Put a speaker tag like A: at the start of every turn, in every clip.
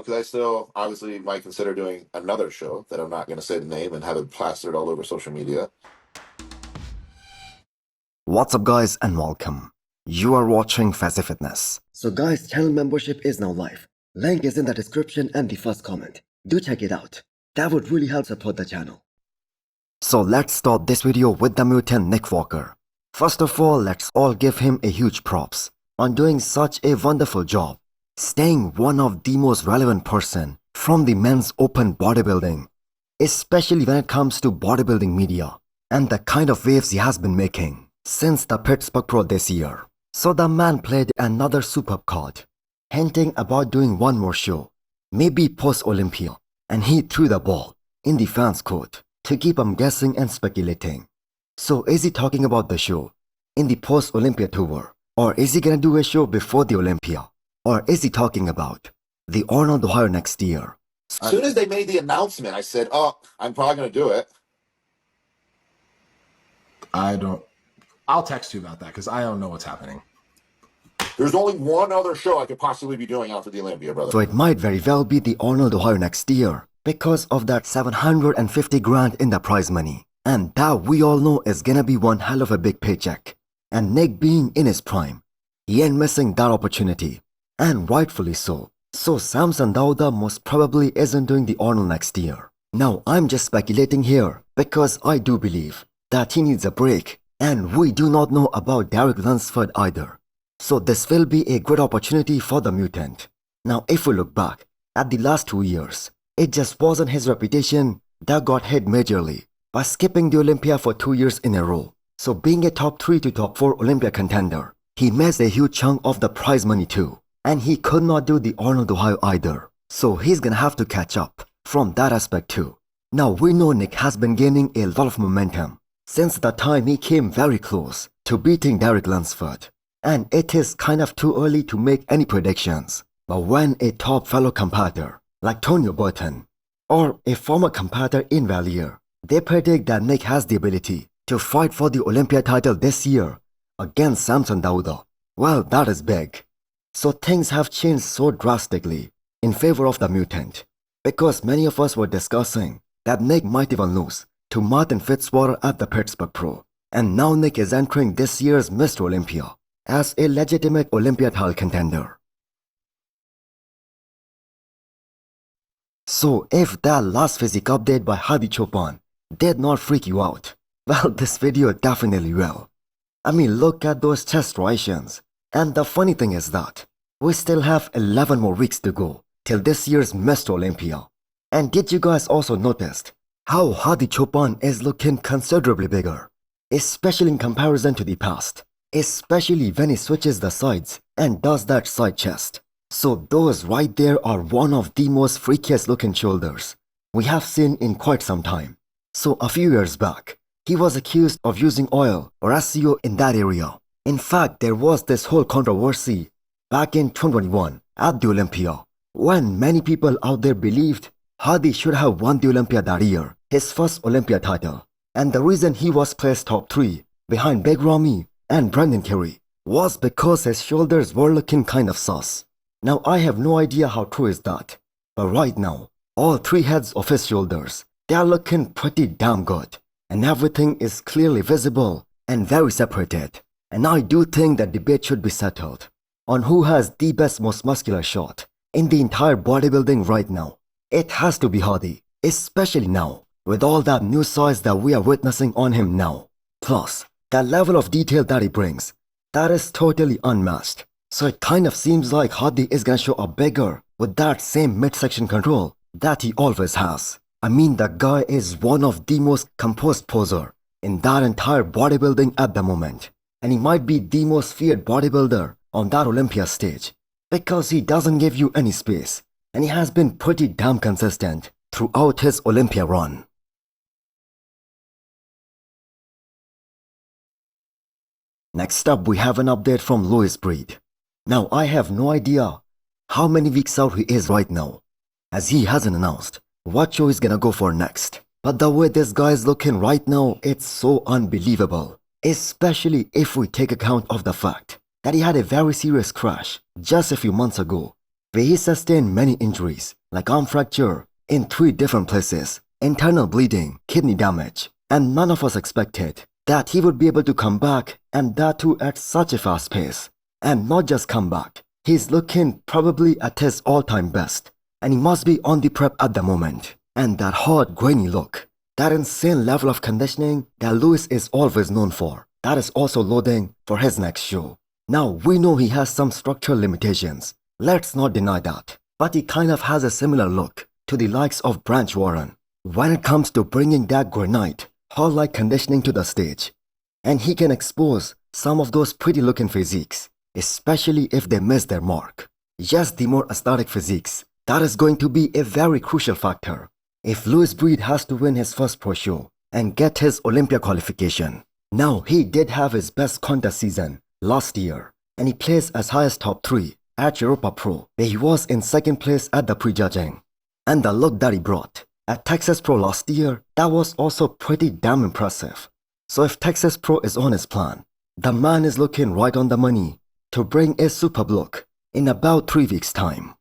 A: because I still obviously might consider doing another show that I'm not going to say the name and have it plastered all over social media.
B: What's up guys and welcome. You are watching Fazi Fitness.
C: So guys, channel membership is now live. Link is in the description and the first comment. Do check it out. That would really help support the channel.
B: So let's start this video with the mutant Nick Walker. First of all, let's all give him a huge props on doing such a wonderful job, staying one of the most relevant person from the men's open bodybuilding, especially when it comes to bodybuilding media and the kind of waves he has been making since the Pittsburgh Pro this year. So the man played another superb card, hinting about doing one more show, maybe post Olympia, and he threw the ball in the fans' court to keep them guessing and speculating. So is he talking about the show in the post Olympia tour, or is he gonna do a show before the Olympia, or is he talking about the Arnold Ohio next year?
A: As soon as they made the announcement, I said, "Oh, I'm probably going to do it."
D: I'll text you about that because I don't know what's happening.
A: There's only one other show I could possibly be doing after the Olympia, brother.
B: So it might very well be the Arnold Ohio next year because of that 750 grand in the prize money. And that we all know is gonna be one hell of a big paycheck. And Nick being in his prime, he ain't missing that opportunity. And rightfully so. So Samson Dauda most probably isn't doing the Arnold next year. Now I'm just speculating here because I do believe that he needs a break. And we do not know about Derek Lunsford either. So this will be a good opportunity for the mutant. Now if we look back at the last 2 years, it just wasn't his reputation that got hit majorly by skipping the Olympia for 2 years in a row. So being a top 3 to top 4 Olympia contender, he missed a huge chunk of the prize money too. And he could not do the Arnold Ohio either. So he's gonna have to catch up from that aspect too. Now we know Nick has been gaining a lot of momentum since the time he came very close to beating Derek Lunsford. And it is kind of too early to make any predictions. But when a top fellow competitor like Tonio Burton or a former competitor in Valier, they predict that Nick has the ability to fight for the Olympia title this year against Samson Dauda, well, that is big. So things have changed so drastically in favor of the mutant because many of us were discussing that Nick might even lose to Martin Fitzwater at the Pittsburgh Pro. And now Nick is entering this year's Mr. Olympia as a legitimate Olympia title contender. So if that last physique update by Hadi Chopan did not freak you out, well, this video definitely will. I mean, look at those chest striations. And the funny thing is that we still have 11 more weeks to go till this year's Mr. Olympia. And did you guys also notice how Hadi Chopan is looking considerably bigger, especially in comparison to the past, especially when he switches the sides and does that side chest. So those right there are one of the most freakiest looking shoulders we have seen in quite some time. So a few years back, he was accused of using oil or SEO in that area. In fact, there was this whole controversy back in 2021 at the Olympia when many people out there believed Hadi should have won the Olympia that year, his first Olympia title. And the reason he was placed top 3 behind Big Ramy and Brendan Carey was because his shoulders were looking kind of sus. Now I have no idea how true is that, but right now, all 3 heads of his shoulders, they are looking pretty damn good. And everything is clearly visible and very separated. And I do think that debate should be settled on who has the best, most muscular shot in the entire bodybuilding right now. It has to be Hadi, especially now with all that new size that we are witnessing on him now. Plus, that level of detail that he brings, that is totally unmatched. So it kind of seems like Hadi is gonna show up bigger with that same midsection control that he always has. I mean, the guy is one of the most composed poser in that entire bodybuilding at the moment. And he might be the most feared bodybuilder on that Olympia stage because he doesn't give you any space. And he has been pretty damn consistent throughout his Olympia run. Next up, we have an update from Louis Breed. Now, I have no idea how many weeks out he is right now, as he hasn't announced what show he's gonna go for next. But the way this guy is looking right now, it's so unbelievable. Especially if we take account of the fact that he had a very serious crash just a few months ago where he sustained many injuries like arm fracture in 3 different places, internal bleeding, kidney damage, and none of us expected that he would be able to come back, and that too at such a fast pace. And not just come back, he's looking probably at his all-time best, and he must be on the prep at the moment. And that hard, grainy look, that insane level of conditioning that Lewis is always known for, that is also loading for his next show. Now we know he has some structural limitations, let's not deny that, but he kind of has a similar look to the likes of Branch Warren when it comes to bringing that granite, hall-like conditioning to the stage. And he can expose some of those pretty looking physiques, especially if they miss their mark. Yes, the more aesthetic physiques, that is going to be a very crucial factor if Louis Breed has to win his first pro show and get his Olympia qualification. Now, he did have his best contest season last year, and he placed as high as top 3 at Europa Pro, where he was in 2nd place at the prejudging. And the look that he brought at Texas Pro last year, that was also pretty damn impressive. So if Texas Pro is on his plan, the man is looking right on the money to bring a superb look in about 3 weeks' time.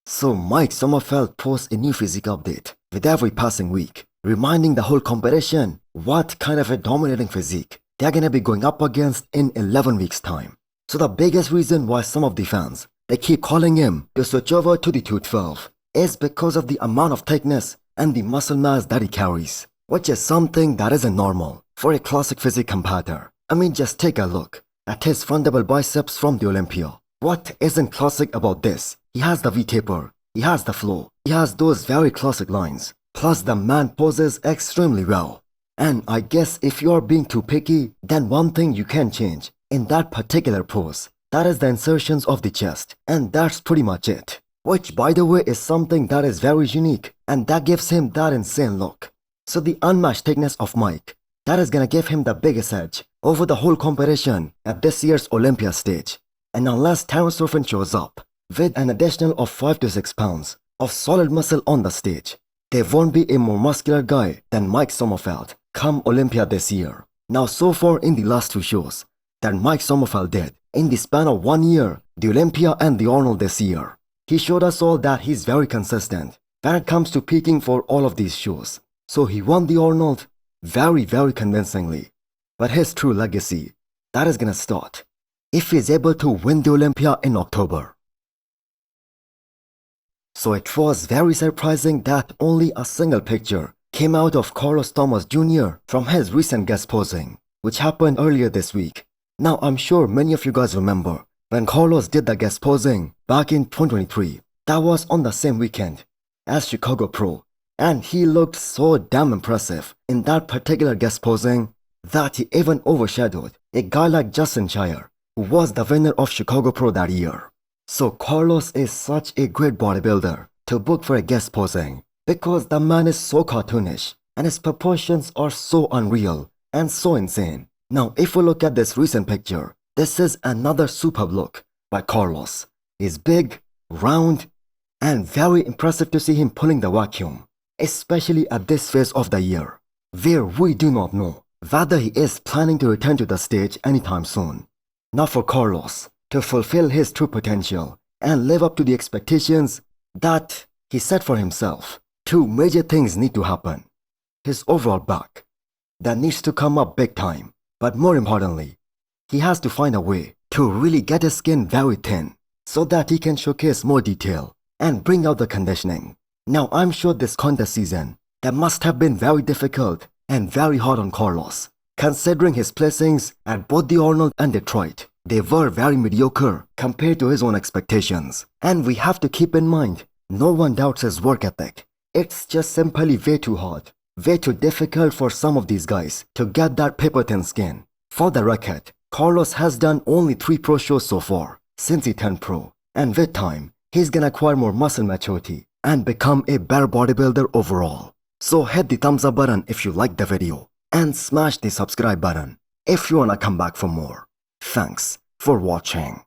B: So Mike Sommerfeld posts a new physique update with every passing week, reminding the whole competition what kind of a dominating physique they're gonna be going up against in 11 weeks' time. So the biggest reason why some of the fans, they keep calling him to switch over to the 212 is because of the amount of thickness and the muscle mass that he carries, which is something that isn't normal for a classic physique competitor. I mean, just take a look at his front double biceps from the Olympia. What isn't classic about this? He has the V-taper, he has the flow, he has those very classic lines, plus the man poses extremely well. And I guess if you're being too picky, then one thing you can change in that particular pose, that is the insertions of the chest, and that's pretty much it. Which, by the way, is something that is very unique, and that gives him that insane look. So the unmatched thickness of Mike, that is gonna give him the biggest edge over the whole competition at this year's Olympia stage. And unless Terence Ruffin shows up with an additional of 5 to 6 pounds of solid muscle on the stage, there won't be a more muscular guy than Mike Sommerfeld come Olympia this year. Now, so far in the last 2 shows that Mike Sommerfeld did in the span of 1 year, the Olympia and the Arnold this year, he showed us all that he's very consistent when it comes to peaking for all of these shows. So he won the Arnold very convincingly. But his true legacy, that is gonna start if he's able to win the Olympia in October. So it was very surprising that only a single picture came out of Carlos Thomas Jr. from his recent guest posing, which happened earlier this week. Now I'm sure many of you guys remember when Carlos did the guest posing back in 2023. That was on the same weekend as Chicago Pro, and he looked so damn impressive in that particular guest posing that he even overshadowed a guy like Justin Shire, who was the winner of Chicago Pro that year. So Carlos is such a great bodybuilder to book for a guest posing because the man is so cartoonish and his proportions are so unreal and so insane. Now if we look at this recent picture, this is another superb look by Carlos. He's big, round, and very impressive to see him pulling the vacuum, especially at this phase of the year, where we do not know whether he is planning to return to the stage anytime soon. Now for Carlos to fulfill his true potential and live up to the expectations that he set for himself, 2 major things need to happen. His overall back, that needs to come up big time, but more importantly, he has to find a way to really get his skin very thin so that he can showcase more detail and bring out the conditioning. Now I'm sure this contest season, that must have been very difficult and very hard on Carlos, considering his placings at both the Arnold and Detroit. They were very mediocre compared to his own expectations. And we have to keep in mind, no one doubts his work ethic. It's just simply way too hard, way too difficult for some of these guys to get that paper thin skin. For the record, Carlos has done only 3 pro shows so far since he turned pro. And with time, he's gonna acquire more muscle maturity and become a better bodybuilder overall. So hit the thumbs up button if you liked the video and smash the subscribe button if you wanna come back for more. Thanks for watching.